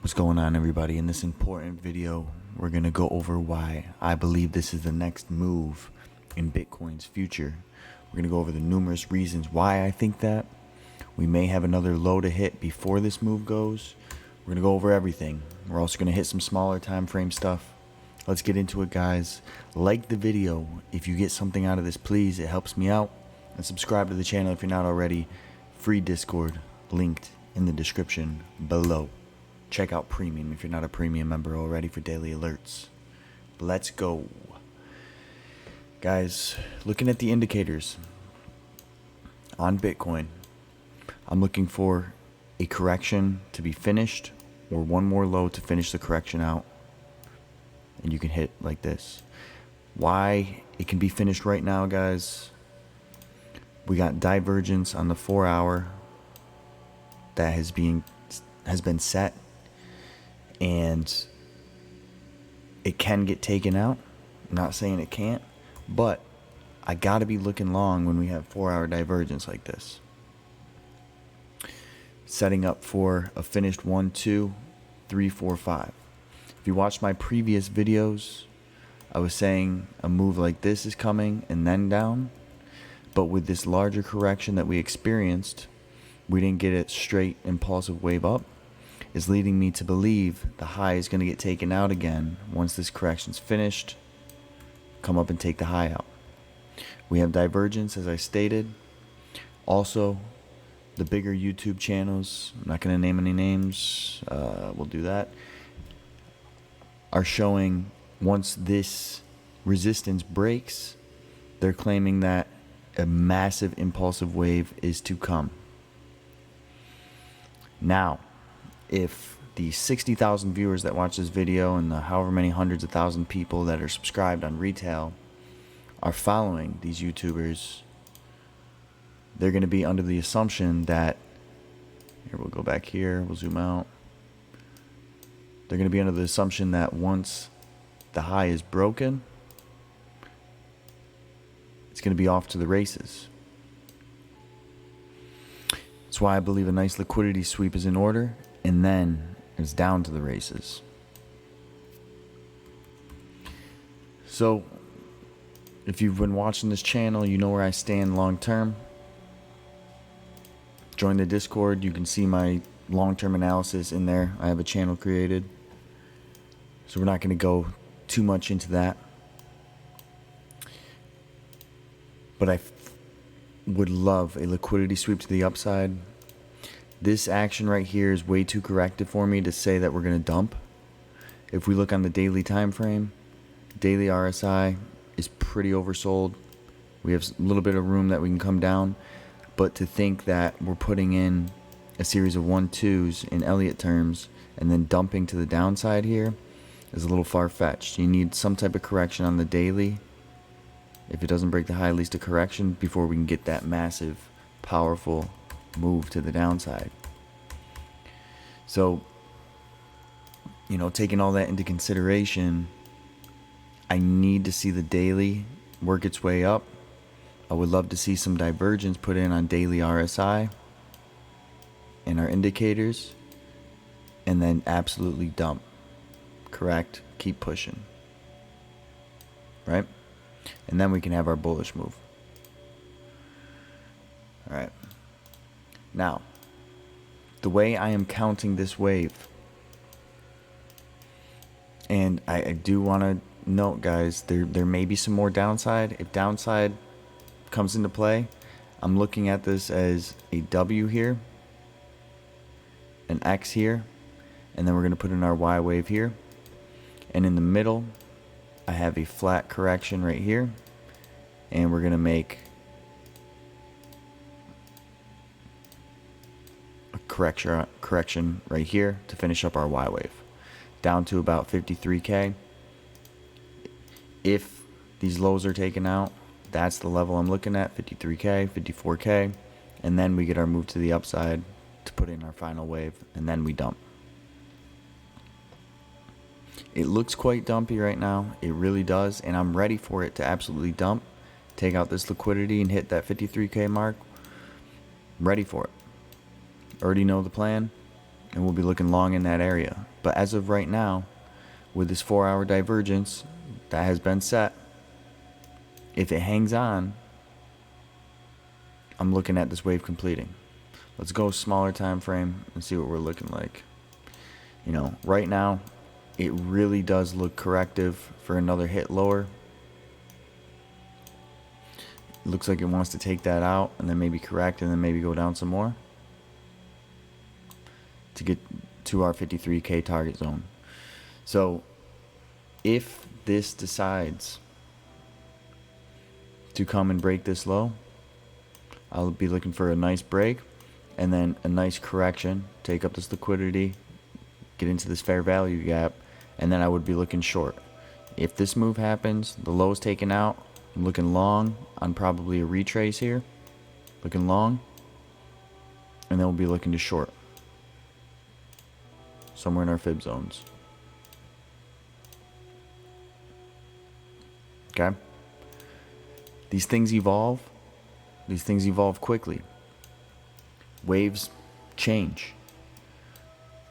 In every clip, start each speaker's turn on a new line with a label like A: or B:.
A: What's going on, everybody? In this important video, we're going to go over why I believe this is the next move in Bitcoin's future. We're going to go over the numerous reasons why I think that. We may have another low to hit before this move goes. We're going to go over everything. We're also going to hit some smaller time frame stuff. Let's get into it, guys. Like the video if you get something out of this, please. It helps me out. And subscribe to the channel if you're not already. Free Discord linked in the description below. Check out Premium if you're not a Premium member already for daily alerts. Let's go. Guys, looking at the indicators on Bitcoin, I'm looking for a correction to be finished or one more low to finish the correction out. And you can hit like this. Why it can be finished right now, guys? We got divergence on the 4 hour that has been set. And it can get taken out. I'm not saying it can't, but I gotta be looking long when we have 4 hour divergence like this. Setting up for a finished 1, 2, 3, 4, 5. If you watched my previous videos, I was saying a move like this is coming and then down. But with this larger correction that we experienced, we didn't get it straight impulsive wave up. Is leading me to believe the high is going to get taken out again once this correction's finished. Come up and take the high out. We have divergence, as I stated. Also, the bigger YouTube channels, I'm not going to name any names, we'll do that, are showing once this resistance breaks, they're claiming that a massive impulsive wave is to come. Now, if the 60,000 viewers that watch this video and the however many hundreds of thousand people that are subscribed on retail are following these YouTubers, they're going to be under the assumption that, here, we'll go back here, we'll zoom out. They're going to be under the assumption that once the high is broken, it's going to be off to the races. That's why I believe a nice liquidity sweep is in order. And then it's down to the races. So, if you've been watching this channel, you know where I stand long term. Join the Discord. You can see my long-term analysis in there. I have a channel created. So we're not going to go too much into that. But I would love a liquidity sweep to the upside. This action right here is way too corrective for me to say that we're going to dump. If we look on the daily time frame, daily RSI is pretty oversold. We have a little bit of room that we can come down, but to think that we're putting in a series of 1-2s in Elliott terms and then dumping to the downside here is a little far-fetched. You need some type of correction on the daily. If it doesn't break the high, at least a correction before we can get that massive, powerful move to the downside. So, taking all that into consideration, I need to see the daily work its way up. I would love to see some divergence put in on daily RSI and our indicators, and then absolutely dump. Correct? Keep pushing. Right? And then we can have our bullish move. All right. Now, the way I am counting this wave, and I do want to note, guys, there may be some more downside. If downside comes into play, I'm looking at this as a W here, an X here, and then we're going to put in our Y wave here. And in the middle, I have a flat correction right here, and we're going to make correction right here to finish up our Y wave down to about 53k. If these lows are taken out, that's the level I'm looking at, 53k, 54k, and then we get our move to the upside to put in our final wave, and then we dump. It looks quite dumpy right now, it really does, and I'm ready for it to absolutely dump, take out this liquidity and hit that 53k mark. I'm ready for it. Already know the plan. and we'll be looking long in that area. But as of right now, with this 4-hour divergence that has been set, if it hangs on, I'm looking at this wave completing. Let's go smaller time frame and see what we're looking like. You know, right now, it really does look corrective for another hit lower. It looks like it wants to take that out and then maybe correct and then maybe go down some more to get to our 53K target zone. So if this decides to come and break this low, I'll be looking for a nice break and then a nice correction, take up this liquidity, get into this fair value gap, and then I would be looking short. If this move happens, the low is taken out, I'm looking long on probably a retrace here, looking long, and then we'll be looking to short somewhere in our fib zones. Okay? These things evolve. These things evolve quickly. Waves change.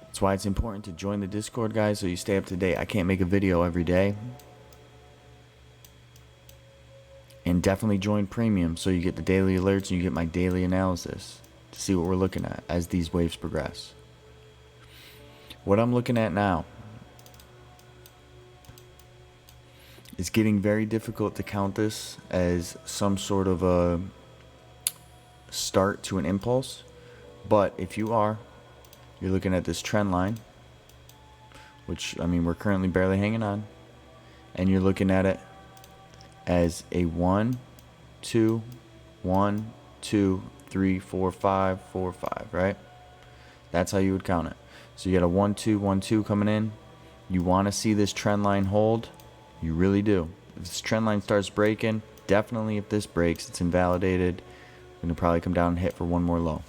A: That's why it's important to join the Discord, guys, so you stay up to date. I can't make a video every day. And definitely join Premium so you get the daily alerts and you get my daily analysis to see what we're looking at as these waves progress. What I'm looking at now is getting very difficult to count this as some sort of a start to an impulse. But if you are, you're looking at this trend line, which, I mean, we're currently barely hanging on, and you're looking at it as a 1, 2, 1, 2, 3, 4, 5, 4, 5, right? That's how you would count it. So you got a 1, 2, 1, 2 coming in. You want to see this trend line hold. You really do. If this trend line starts breaking, definitely if this breaks, it's invalidated. We're going to probably come down and hit for one more low.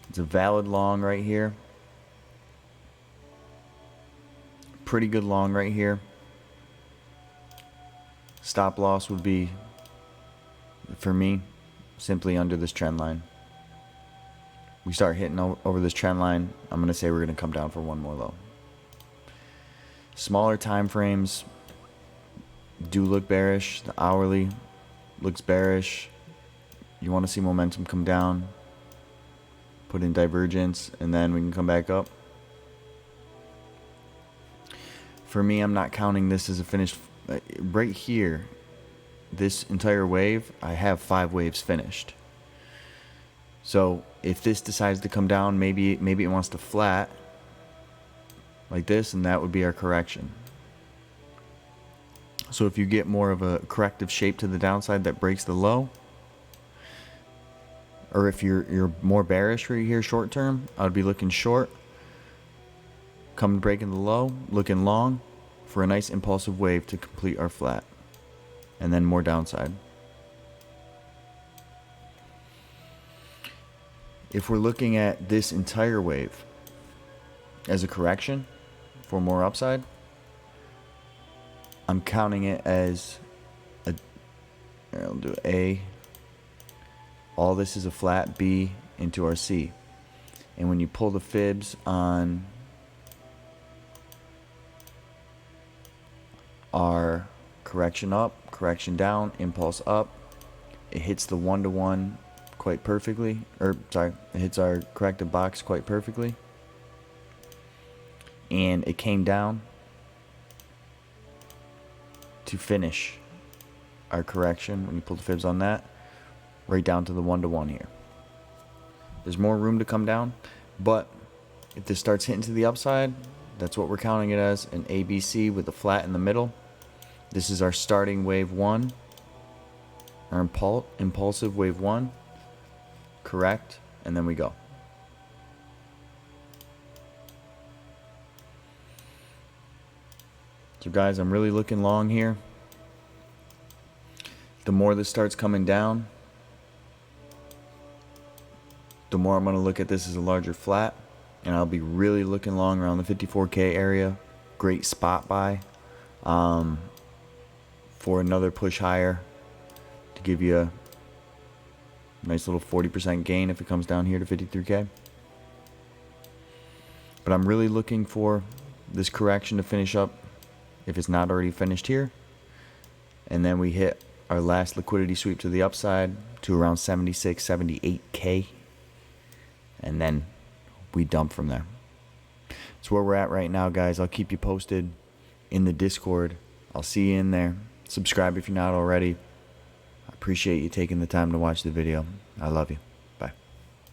A: It's a valid long right here. Pretty good long right here. Stop loss would be, for me, simply under this trend line. We start hitting over this trend line, I'm going to say we're going to come down for one more low. Smaller time frames do look bearish. The hourly looks bearish. You want to see momentum come down, put in divergence, and then we can come back up. For me, I'm not counting this as a finished. Right here, this entire wave, I have 5 waves finished. So if this decides to come down, maybe it wants to flat like this, and that would be our correction. So if you get more of a corrective shape to the downside that breaks the low, or if you're more bearish right here short term, I would be looking short, come breaking the low, looking long for a nice impulsive wave to complete our flat, and then more downside. If we're looking at this entire wave as a correction for more upside, I'm counting it as a, I'll do A. All this is a flat B into our C. And when you pull the fibs on our correction up, correction down, impulse up, it hits the 1-to-1 quite perfectly, or sorry, it hits our corrective box quite perfectly, and it came down to finish our correction. When you pull the fibs on that, right down to the 1-to-1 here. There's more room to come down, but if this starts hitting to the upside, that's what we're counting it as, an ABC with a flat in the middle. This is our starting wave 1, our impulsive wave 1, correct, and then we go. So guys, I'm really looking long here. The more this starts coming down, the more I'm going to look at this as a larger flat, and I'll be really looking long around the 54K area. Great spot buy for another push higher to give you Nice little 40% gain if it comes down here to 53K. But I'm really looking for this correction to finish up, if it's not already finished here. And then we hit our last liquidity sweep to the upside to around 76, 78K. And then we dump from there. That's where we're at right now, guys. I'll keep you posted in the Discord. I'll see you in there. Subscribe if you're not already. I appreciate you taking the time to watch the video. I love you.